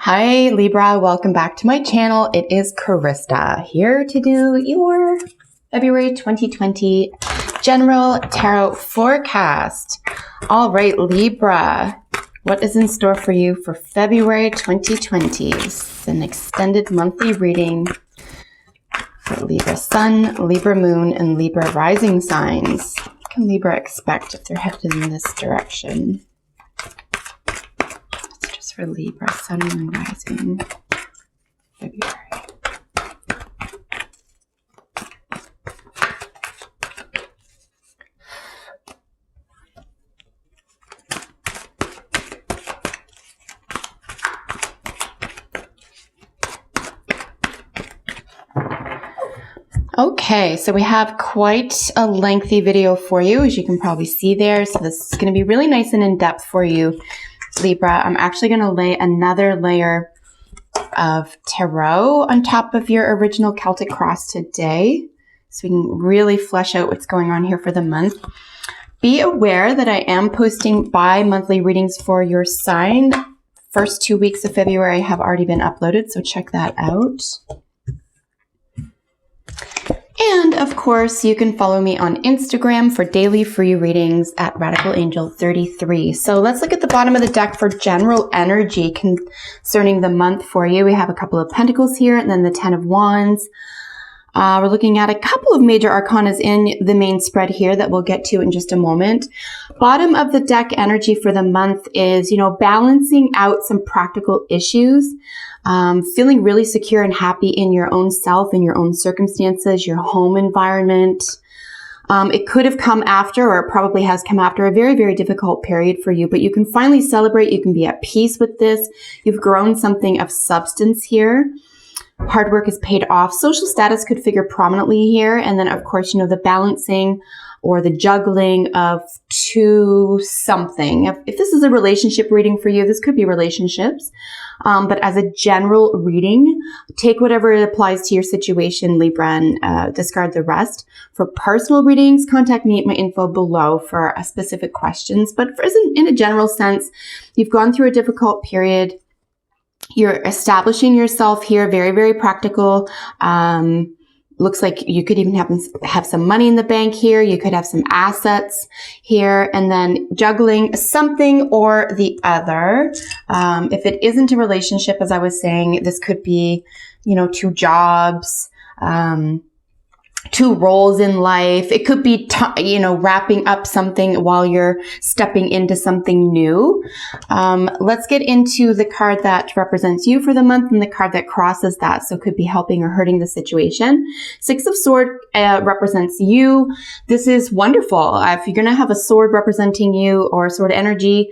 Hi Libra, welcome back to my channel. It is Krista here to do your February 2020 general tarot forecast. All right, Libra, what is in store for you for February 2020? It's an extended monthly reading for Libra Sun, Libra Moon, and Libra Rising signs. What can Libra expect if they're headed in this direction? For Libra, Sun, Moon, Rising, February. Okay, so we have quite a lengthy video for you, as you can probably see there. So this is going to be really nice and in-depth for you, Libra. I'm actually going to lay another layer of tarot on top of your original Celtic cross today, so we can really flesh out what's going on here for the month. Be aware that I am posting bi-monthly readings for your sign. First 2 weeks of February have already been uploaded, so check that out. And of course, you can follow me on Instagram for daily free readings at RadicalAngel33. So let's look at the bottom of the deck for general energy concerning the month for you. We have a couple of pentacles here and then the 10 of wands. We're looking at a couple of major arcanas in the main spread here that we'll get to in just a moment. Bottom of the deck energy for the month is, balancing out some practical issues. Feeling really secure and happy in your own self, in your own circumstances, your home environment. It could have come after, or it probably has come after, a very, very difficult period for you, but you can finally celebrate. You can be at peace with this. You've grown something of substance here. Hard work is paid off. Social status could figure prominently here. And then, of course, the balancing or the juggling of two something. If this is a relationship reading for you, this could be relationships. But as a general reading, take whatever it applies to your situation, Libra, and discard the rest. For personal readings, contact me at my info below for specific questions. But in a general sense, you've gone through a difficult period. You're establishing yourself here, very, very practical. Looks like you could even have some money in the bank here. You could have some assets here, and then juggling something or the other. If it isn't a relationship, as I was saying, this could be, two jobs, two roles in life. It could be, wrapping up something while you're stepping into something new. Let's get into the card that represents you for the month and the card that crosses that. So it could be helping or hurting the situation. Six of Swords represents you. This is wonderful. If you're going to have a sword representing you or sword energy,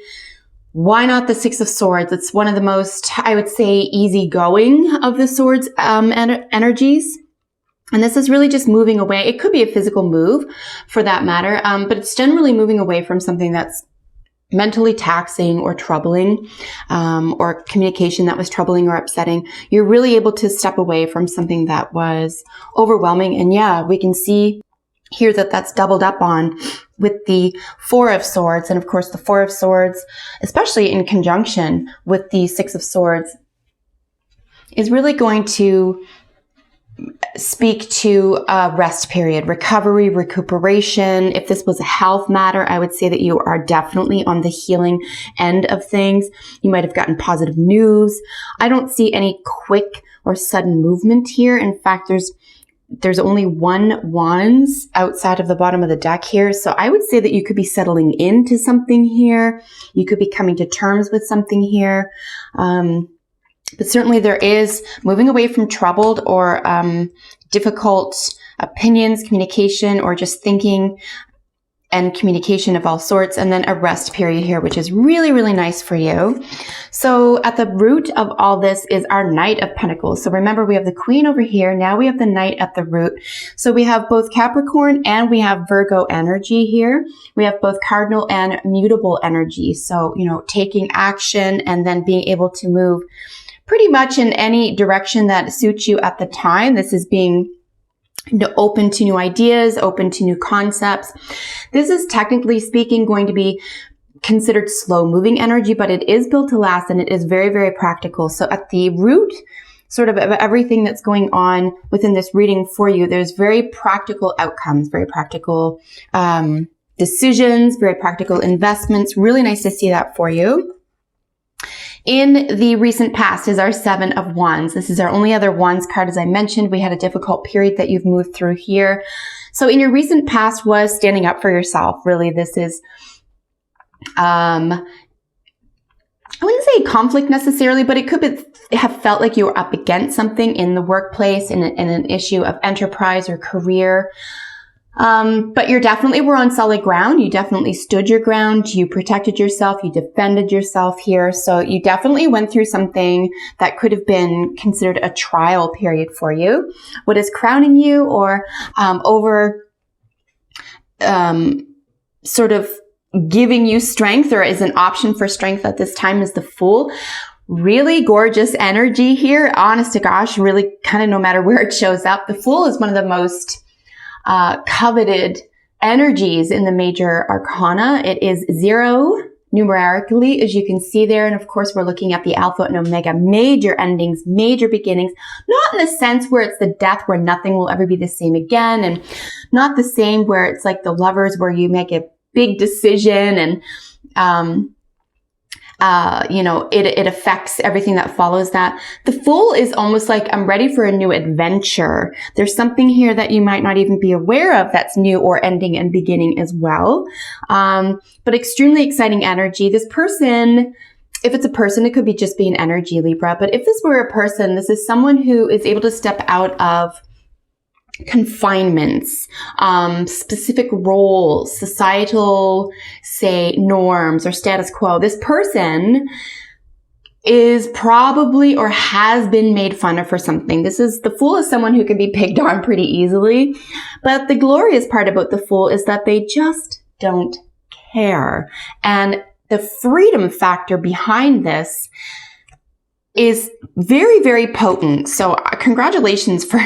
why not the Six of Swords? It's one of the most, I would say, easygoing of the swords energies. And this is really just moving away. It could be a physical move for that matter, but it's generally moving away from something that's mentally taxing or troubling, or communication that was troubling or upsetting. You're really able to step away from something that was overwhelming. And yeah, we can see here that that's doubled up on with the Four of Swords. And of course, the Four of Swords, especially in conjunction with the Six of Swords, is really going to speak to a rest period, recovery, recuperation. If this was a health matter, I would say that you are definitely on the healing end of things. You might have gotten positive news. I don't see any quick or sudden movement here. In fact, there's only one wands outside of the bottom of the deck here. So I would say that you could be settling into something here. You could be coming to terms with something here. But certainly there is moving away from troubled or difficult opinions, communication, or just thinking and communication of all sorts. And then a rest period here, which is really, really nice for you. So at the root of all this is our Knight of Pentacles. So remember, we have the Queen over here. Now we have the Knight at the root. So we have both Capricorn and we have Virgo energy here. We have both cardinal and mutable energy. So, taking action and then being able to move pretty much in any direction that suits you at the time. This is being open to new ideas, open to new concepts. This is technically speaking going to be considered slow moving energy, but it is built to last and it is very, very practical. So at the root sort of everything that's going on within this reading for you, there's very practical outcomes, very practical decisions, very practical investments. Really nice to see that for you. In the recent past is our 7 of Wands. This is our only other Wands card. As I mentioned, we had a difficult period that you've moved through here. So in your recent past was standing up for yourself. Really, this is, I wouldn't say conflict necessarily, but it could have felt like you were up against something in the workplace, in an issue of enterprise or career. But you definitely were on solid ground. You definitely stood your ground. You protected yourself. You defended yourself here. So you definitely went through something that could have been considered a trial period for you. What is crowning you or sort of giving you strength, or is an option for strength at this time, is the Fool. Really gorgeous energy here. Honest to gosh, really kind of no matter where it shows up. The Fool is one of the most coveted energies in the major arcana. It is 0 numerically, as you can see there. And of course, we're looking at the Alpha and Omega, major endings, major beginnings, not in the sense where it's the death where nothing will ever be the same again. And not the same where it's like the Lovers where you make a big decision and, it affects everything that follows that. The Fool is almost like, I'm ready for a new adventure. There's something here that you might not even be aware of that's new or ending and beginning as well. But extremely exciting energy. This person, if it's a person, it could be just being energy, Libra. But if this were a person, this is someone who is able to step out of confinements, specific roles, societal, say, norms or status quo. This person is probably or has been made fun of for something. The Fool is someone who can be picked on pretty easily. But the glorious part about the Fool is that they just don't care. And the freedom factor behind this is very, very potent. So congratulations for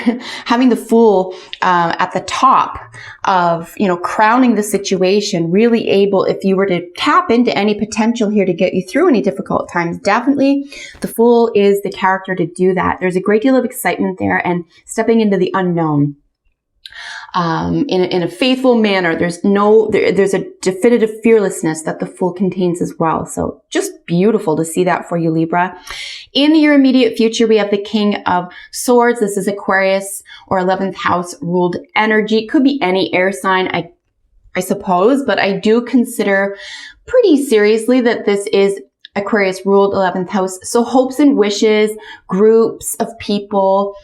having the Fool at the top of, crowning the situation, really able, if you were to tap into any potential here to get you through any difficult times, definitely the Fool is the character to do that. There's a great deal of excitement there and stepping into the unknown. In a faithful manner. There's a definitive fearlessness that the Fool contains as well. So just beautiful to see that for you, Libra. In your immediate future, we have the King of Swords. This is Aquarius or 11th house ruled energy. Could be any air sign, I suppose, but I do consider pretty seriously that this is Aquarius ruled 11th house. So hopes and wishes, groups of people,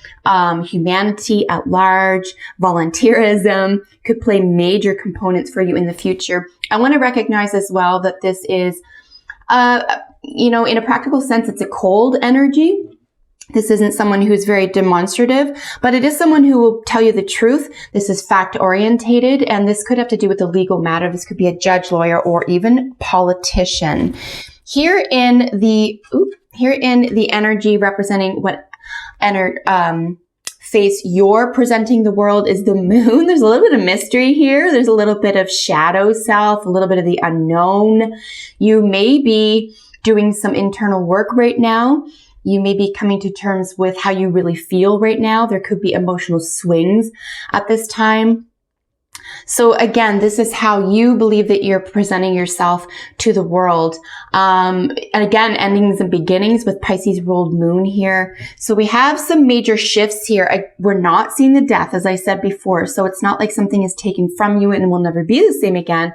humanity at large, volunteerism could play major components for you in the future. I want to recognize as well that this is, in a practical sense, it's a cold energy. This isn't someone who's very demonstrative, but it is someone who will tell you the truth. This is fact orientated, and this could have to do with a legal matter. This could be a judge, lawyer, or even politician. Here in the energy representing what face you're presenting the world is the Moon. There's a little bit of mystery here. There's a little bit of shadow self, a little bit of the unknown. You may be doing some internal work right now. You may be coming to terms with how you really feel right now. There could be emotional swings at this time. So again, this is how you believe that you're presenting yourself to the world. And again, endings and beginnings with Pisces ruled Moon here. So we have some major shifts here. We're not seeing the death, as I said before. So it's not like something is taken from you and will never be the same again.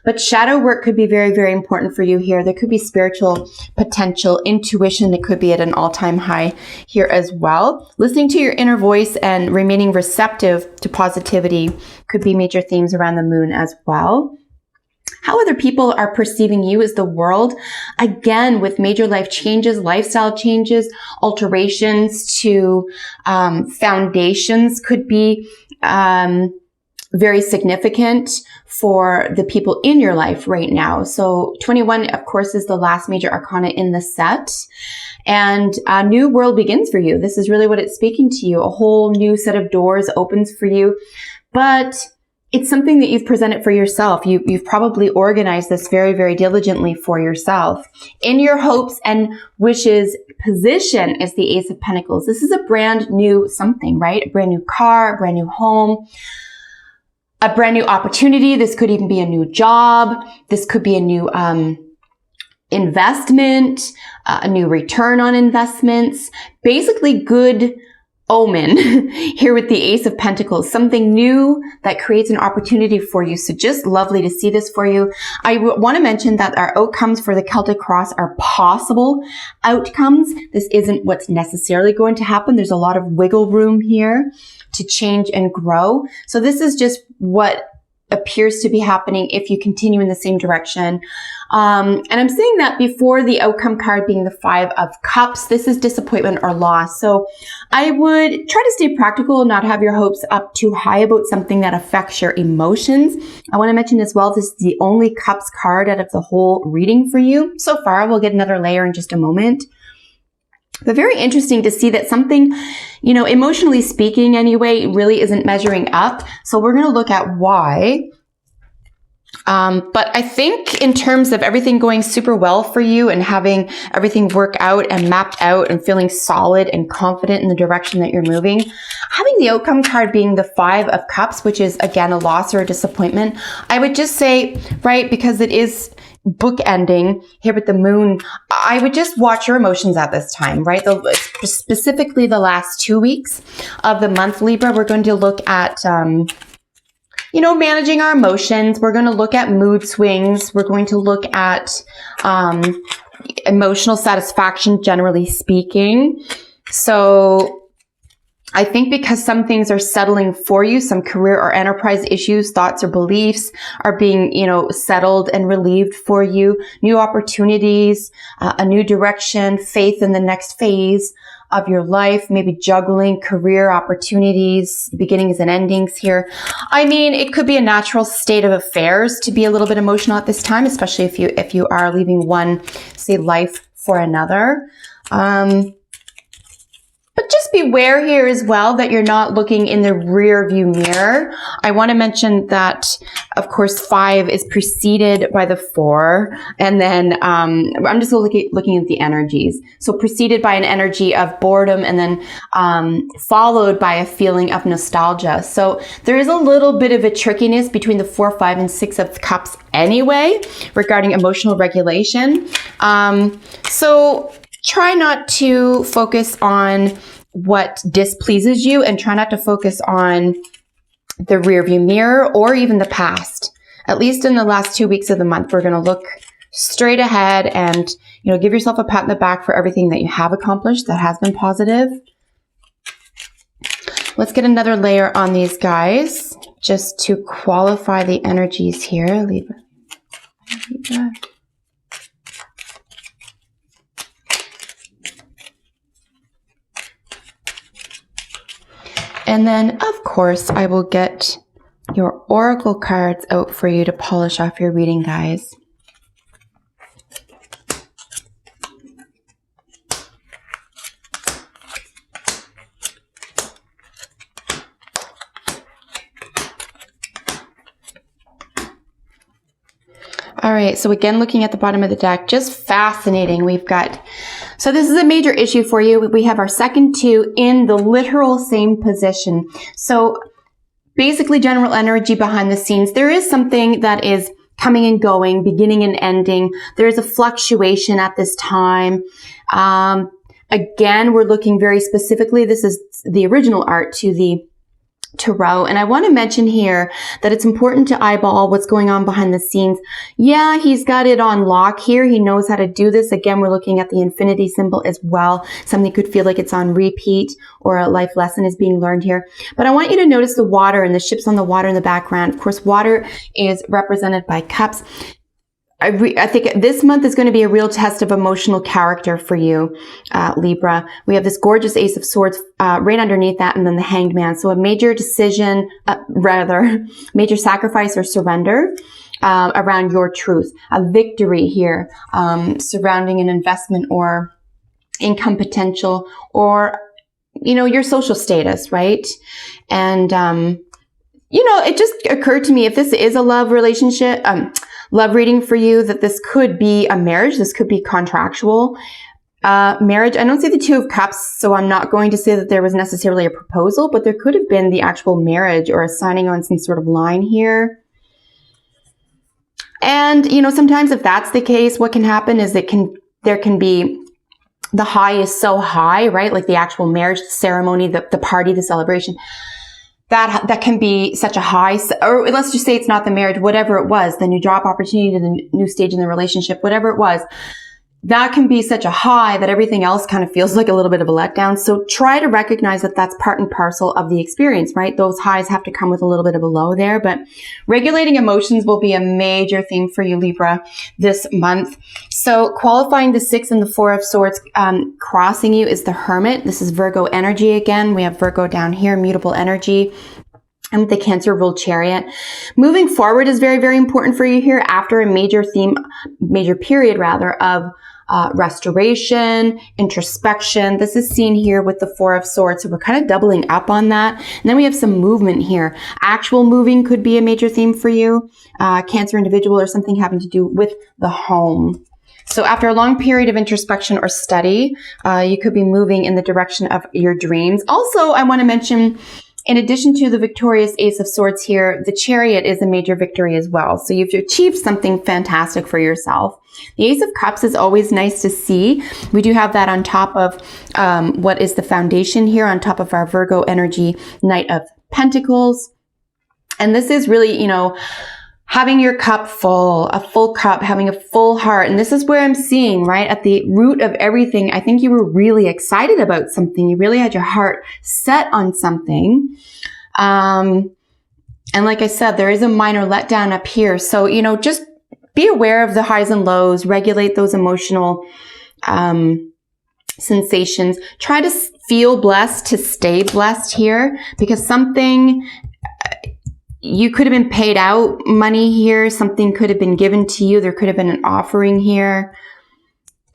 But shadow work could be very, very important for you here. There could be spiritual potential, intuition that could be at an all-time high here as well. Listening to your inner voice and remaining receptive to positivity could be major themes around the Moon as well. How other people are perceiving you as the world, again, with major life changes, lifestyle changes, alterations to foundations could be very significant for the people in your life right now. So 21, of course, is the last major arcana in the set. And a new world begins for you. This is really what it's speaking to you. A whole new set of doors opens for you. But it's something that you've presented for yourself. You've probably organized this very, very diligently for yourself. In your hopes and wishes position is the Ace of Pentacles. This is a brand new something, right? A brand new car, a brand new home, a brand new opportunity. This could even be a new job. This could be a new investment, a new return on investments. Basically good omen here with the Ace of Pentacles, something new that creates an opportunity for you. So just lovely to see this for you. I want to mention that our outcomes for the Celtic Cross are possible outcomes. This isn't what's necessarily going to happen. There's a lot of wiggle room here to change and grow. So this is just what appears to be happening if you continue in the same direction. And I'm saying that before the outcome card being the 5 of Cups. This is disappointment or loss. So I would try to stay practical and not have your hopes up too high about something that affects your emotions. I want to mention as well, this is the only Cups card out of the whole reading for you. So far, we'll get another layer in just a moment. But very interesting to see that something, you know, emotionally speaking anyway, really isn't measuring up. So we're going to look at why. But I think in terms of everything going super well for you and having everything work out and mapped out and feeling solid and confident in the direction that you're moving, having the outcome card being the 5 of Cups, which is again a loss or a disappointment, I would just say, right, because it is bookending here with the moon, I would just watch your emotions at this time, right? Specifically the last 2 weeks of the month, Libra, we're going to look at, you know, managing our emotions. We're going to look at mood swings. We're going to look at emotional satisfaction, generally speaking. So I think because some things are settling for you, some career or enterprise issues, thoughts or beliefs are being, you know, settled and relieved for you. New opportunities, a new direction, faith in the next phase of your life, maybe juggling career opportunities, beginnings and endings here. I mean, it could be a natural state of affairs to be a little bit emotional at this time, especially if you are leaving one, say, life for another. But just beware here as well that you're not looking in the rear view mirror. I want to mention that, of course, 5 is preceded by the 4. And then I'm just looking at the energies. So preceded by an energy of boredom and then followed by a feeling of nostalgia. So there is a little bit of a trickiness between the 4, 5, and 6 of Cups anyway regarding emotional regulation. So try not to focus on what displeases you and try not to focus on the rearview mirror or even the past. At least in the last 2 weeks of the month, we're going to look straight ahead and, you know, give yourself a pat on the back for everything that you have accomplished that has been positive. Let's get another layer on these guys just to qualify the energies here. Libra. And then, of course, I will get your oracle cards out for you to polish off your reading, guys. All right, so again, looking at the bottom of the deck, just fascinating. We've got, so this is a major issue for you. We have our second 2 in the literal same position. So basically general energy behind the scenes. There is something that is coming and going, beginning and ending. There is a fluctuation at this time. Again, we're looking very specifically, this is the original art to the tarot. And I want to mention here that it's important to eyeball what's going on behind the scenes. Yeah, he's got it on lock here. He knows how to do this. Again, we're looking at the infinity symbol as well. Something could feel like it's on repeat or a life lesson is being learned here. But I want you to notice the water and the ships on the water in the background. Of course, water is represented by cups. I think this month is going to be a real test of emotional character for you, Libra. We have this gorgeous Ace of Swords right underneath that, and then the Hanged Man. So a major decision, major sacrifice or surrender around your truth. A victory here surrounding an investment or income potential or, you know, your social status, right? And it just occurred to me, if this is a love relationship, love reading for you, that this could be a marriage. This could be contractual marriage. I don't see the Two of Cups, so I'm not going to say that there was necessarily a proposal, but there could have been the actual marriage or a signing on some sort of line here. And, sometimes if that's the case, what can happen is there can be, the high is so high, right? Like the actual marriage, the ceremony, the party, the celebration. That can be such a high, or let's just say it's not the marriage, whatever it was, the new job opportunity, the new stage in the relationship, whatever it was, that can be such a high that everything else kind of feels like a little bit of a letdown. So try to recognize that that's part and parcel of the experience, right? Those highs have to come with a little bit of a low there, but regulating emotions will be a major theme for you, Libra, this month. So qualifying the 6 and the 4 of Swords, crossing you is the Hermit. This is Virgo energy again. We have Virgo down here, mutable energy. And with the Cancer ruled Chariot. Moving forward is very, very important for you here after a major period of restoration, introspection. This is seen here with the 4 of Swords. So we're kind of doubling up on that. And then we have some movement here. Actual moving could be a major theme for you. Cancer individual or something having to do with the home. So after a long period of introspection or study, you could be moving in the direction of your dreams. Also, I want to mention, in addition to the victorious Ace of Swords here, the Chariot is a major victory as well. So you've achieved something fantastic for yourself. The Ace of Cups is always nice to see. We do have that on top of what is the foundation here, on top of our Virgo energy, Knight of Pentacles. And this is really, having your cup full, a full cup, having a full heart. And this is where I'm seeing, right, at the root of everything, I think you were really excited about something. You really had your heart set on something. And like I said, there is a minor letdown up here. So, just be aware of the highs and lows, regulate those emotional sensations. Try to feel blessed to stay blessed here, because something, you could have been paid out money here. Something could have been given to you. There could have been an offering here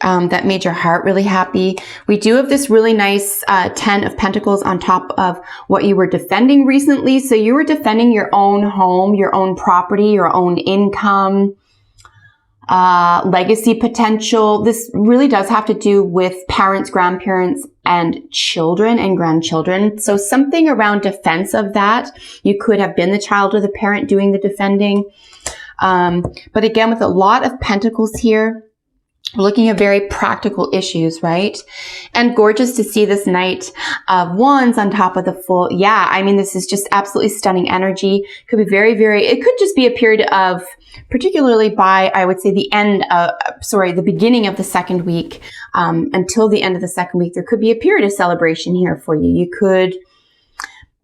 that made your heart really happy. We do have this really nice 10 of Pentacles on top of what you were defending recently. So you were defending your own home, your own property, your own income, legacy potential. This really does have to do with parents, grandparents, and children and grandchildren. So something around defense of that. You could have been the child or the parent doing the defending. But again, with a lot of Pentacles here, we're looking at very practical issues, right? And gorgeous to see this Knight of Wands on top of the full. Yeah, I mean, this is just absolutely stunning energy. Could be very, very, it could just be a period of, particularly by, I would say, the beginning of the second week, until the end of the second week, there could be a period of celebration here for you. You could,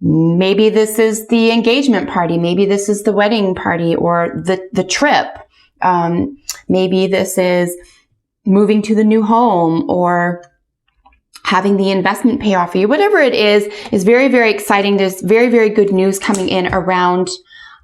maybe this is the engagement party. Maybe this is the wedding party or the trip. Maybe this is moving to the new home or having the investment pay off for you. Whatever it is very, very exciting. There's very, very good news coming in around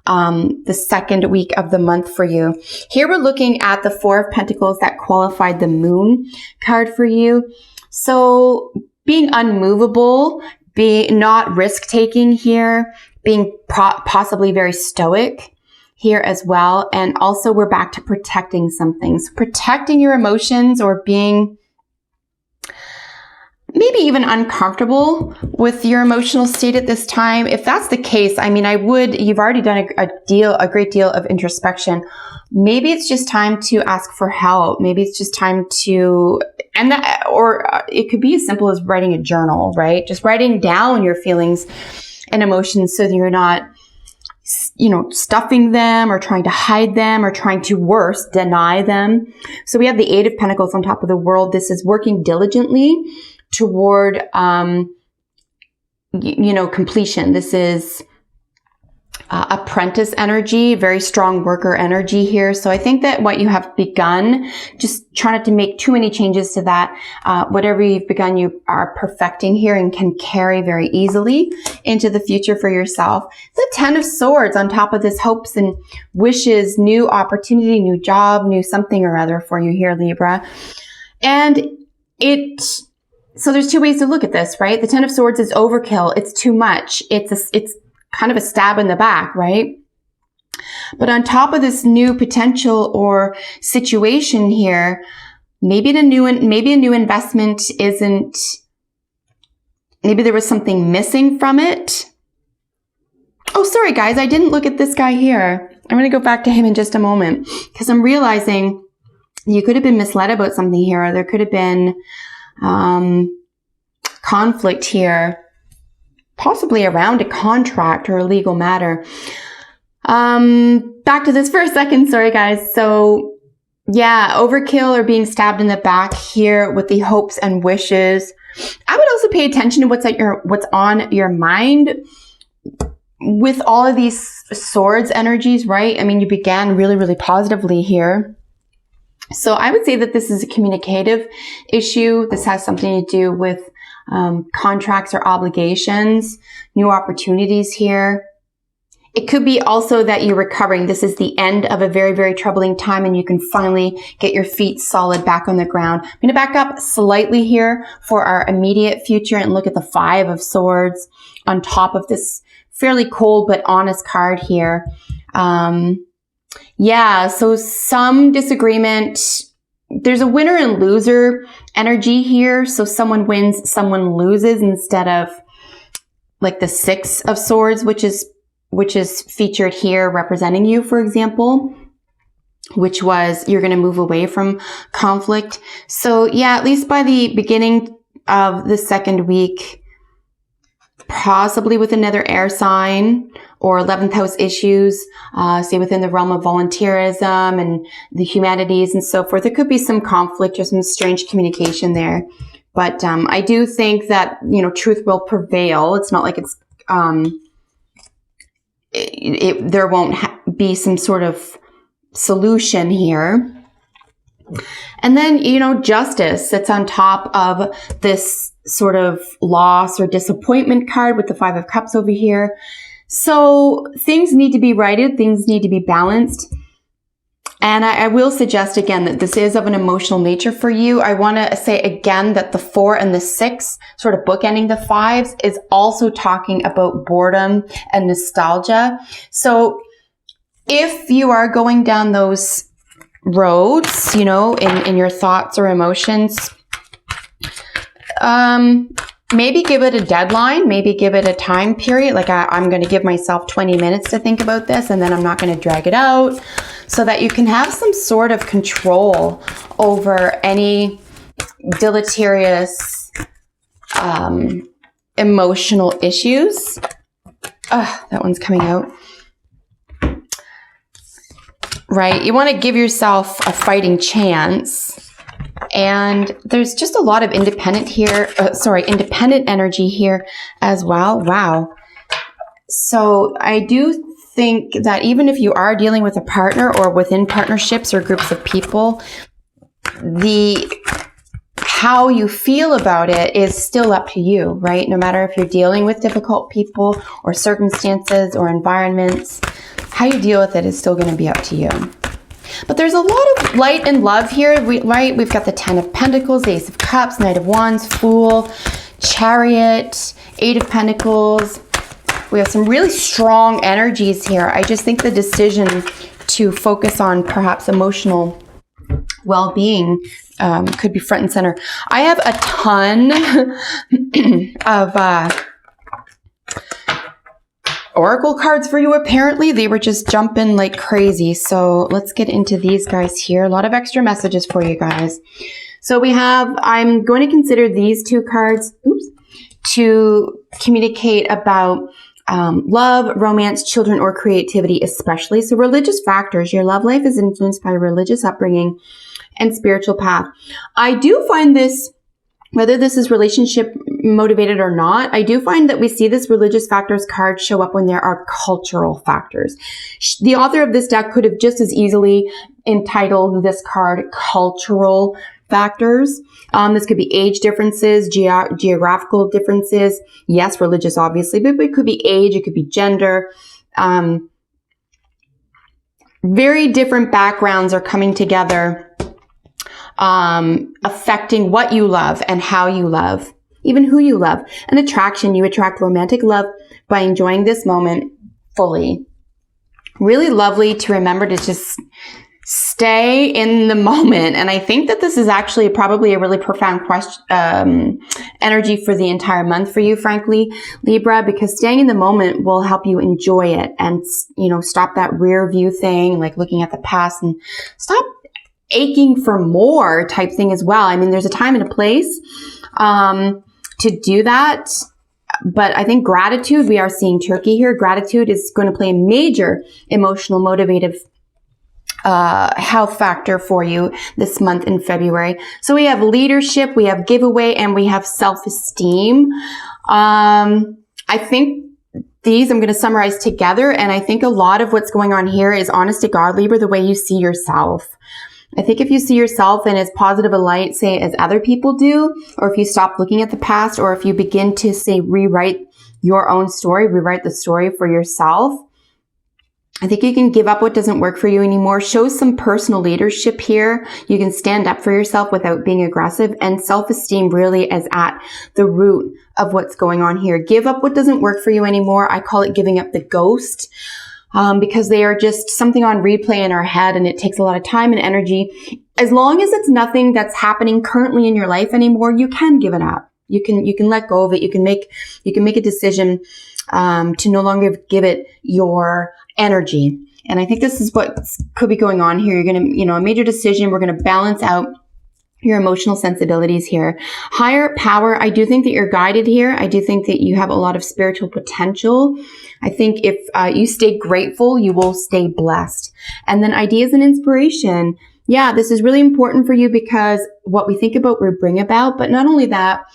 the second week of the month for you. Here we're looking at the 4 of Pentacles that qualified the Moon card for you. So being unmovable, being not risk-taking here, being possibly very stoic here as well. And also we're back to protecting something. So protecting your emotions or being maybe even uncomfortable with your emotional state at this time. If that's the case, I mean, you've already done a great deal of introspection. Maybe it's just time to ask for help. Maybe it's just time to, or it could be as simple as writing a journal, right? Just writing down your feelings and emotions so that you're not, stuffing them or trying to hide them or trying to, worse, deny them. So we have the 8 of Pentacles on top of the World. This is working diligently toward, completion. This is apprentice energy, very strong worker energy here. So I think that what you have begun, just try not to make too many changes to that. Whatever you've begun, you are perfecting here and can carry very easily into the future for yourself. The 10 of Swords on top of this hopes and wishes, new opportunity, new job, new something or other for you here, Libra. And so there's two ways to look at this, right? The 10 of Swords is overkill. It's too much. It's kind of a stab in the back, right? But on top of this new potential or situation here, maybe a new investment isn't, maybe there was something missing from it. Oh, sorry guys, I didn't look at this guy here. I'm going to go back to him in just a moment because I'm realizing you could have been misled about something here, or there could have been conflict here, possibly around a contract or a legal matter. Back to this for a second. Sorry guys. So yeah, overkill or being stabbed in the back here with the hopes and wishes. I would also pay attention to what's on your mind with all of these swords energies, right? I mean, you began really, really positively here. So I would say that this is a communicative issue. This has something to do with contracts or obligations, new opportunities here. It could be also that you're recovering. This is the end of a very, very troubling time and you can finally get your feet solid back on the ground. I'm going to back up slightly here for our immediate future and look at the 5 of Swords on top of this fairly cold but honest card here. Yeah, so some disagreement. There's a winner and loser energy here. So someone wins, someone loses, instead of like the 6 of Swords, which is featured here representing you, for example, which was you're going to move away from conflict. So yeah, at least by the beginning of the second week, possibly with another air sign or 11th house issues, say within the realm of volunteerism and the humanities and so forth. There could be some conflict or some strange communication there. But I do think that, you know, truth will prevail. It's not like it's, there won't be some sort of solution here. And then, you know, justice sits on top of this sort of loss or disappointment card with the 5 of Cups over here. So things need to be righted. Things need to be balanced. And I will suggest again that this is of an emotional nature for you. I want to say again that the 4 and the 6, sort of bookending the 5s, is also talking about boredom and nostalgia. So if you are going down those roads, you know, in your thoughts or emotions, maybe give it a deadline, maybe give it a time period. Like I'm going to give myself 20 minutes to think about this, and then I'm not going to drag it out, so that you can have some sort of control over any deleterious emotional issues. That one's coming out. Right? You want to give yourself a fighting chance. And there's just a lot of independent energy here as well. Wow. So I do think that even if you are dealing with a partner or within partnerships or groups of people, how you feel about it is still up to you, right? No matter if you're dealing with difficult people or circumstances or environments, how you deal with it is still going to be up to you. But there's a lot of light and love here, right? We've got the 10 of Pentacles, the Ace of Cups, Knight of Wands, Fool, Chariot, 8 of Pentacles. We have some really strong energies here. I just think the decision to focus on perhaps emotional well-being could be front and center. I have a ton of oracle cards for you. Apparently they were just jumping like crazy. So let's get into these guys here. A lot of extra messages for you guys. So we have, I'm going to consider these 2 cards to communicate about love, romance, children, or creativity especially. So religious factors. Your love life is influenced by religious upbringing and spiritual path. I do find this, whether this is relationship motivated or not, I do find that we see this religious factors card show up when there are cultural factors. The author of this deck could have just as easily entitled this card cultural factors. This could be age differences, geographical differences. Yes, religious, obviously, but it could be age, it could be gender. Very different backgrounds are coming together, affecting what you love and how you love. even who you love. An attraction, you attract romantic love by enjoying this moment fully. Really lovely to remember to just stay in the moment. And I think that this is actually probably a really profound energy for the entire month for you, frankly, Libra, because staying in the moment will help you enjoy it and, you know, stop that rear view thing, like looking at the past, and stop aching for more type thing as well. I mean, there's a time and a place to do that. But I think gratitude, we are seeing Turkey here. Gratitude is going to play a major emotional, motivative health factor for you this month in February. So we have leadership, we have giveaway, and we have self-esteem. I think these I'm going to summarize together, and I think a lot of what's going on here is, honest to God, Libra, the way you see yourself. I think if you see yourself in as positive a light, say, as other people do, or if you stop looking at the past, or if you begin to, say, rewrite your own story, rewrite the story for yourself, I think you can give up what doesn't work for you anymore. Show some personal leadership here. You can stand up for yourself without being aggressive, and self-esteem really is at the root of what's going on here. Give up what doesn't work for you anymore. I call it giving up the ghost. Because they are just something on replay in our head, and it takes a lot of time and energy. As long as it's nothing that's happening currently in your life anymore, you can give it up. You can let go of it. You can make a decision to no longer give it your energy. And I think this is what could be going on here. You're going to, a major decision. We're going to balance out your emotional sensibilities here. Higher power, I do think that you're guided here. I do think that you have a lot of spiritual potential. I think if you stay grateful, you will stay blessed. And then ideas and inspiration. Yeah, this is really important for you because what we think about, we bring about. But not only that,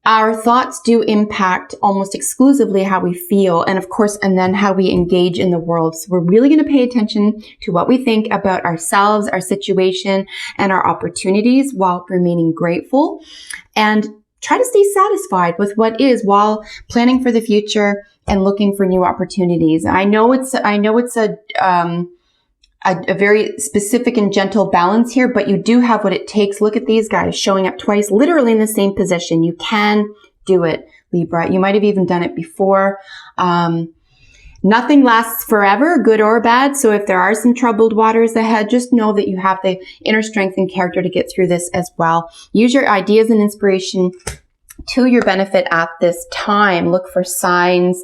our thoughts do impact almost exclusively how we feel, and of course, and then how we engage in the world. So we're really going to pay attention to what we think about ourselves, our situation, and our opportunities while remaining grateful, and try to stay satisfied with what is while planning for the future and looking for new opportunities. I know it's a very specific and gentle balance here, but you do have what it takes. Look at these guys showing up twice, literally in the same position. You can do it, Libra. You might have even done it before. Nothing lasts forever, good or bad. So if there are some troubled waters ahead, just know that you have the inner strength and character to get through this as well. Use your ideas and inspiration to your benefit at this time. Look for signs,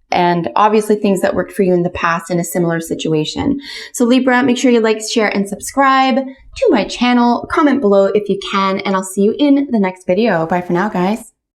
and obviously things that worked for you in the past in a similar situation. So Libra, make sure you like, share, and subscribe to my channel. Comment below if you can, and I'll see you in the next video. Bye for now, guys.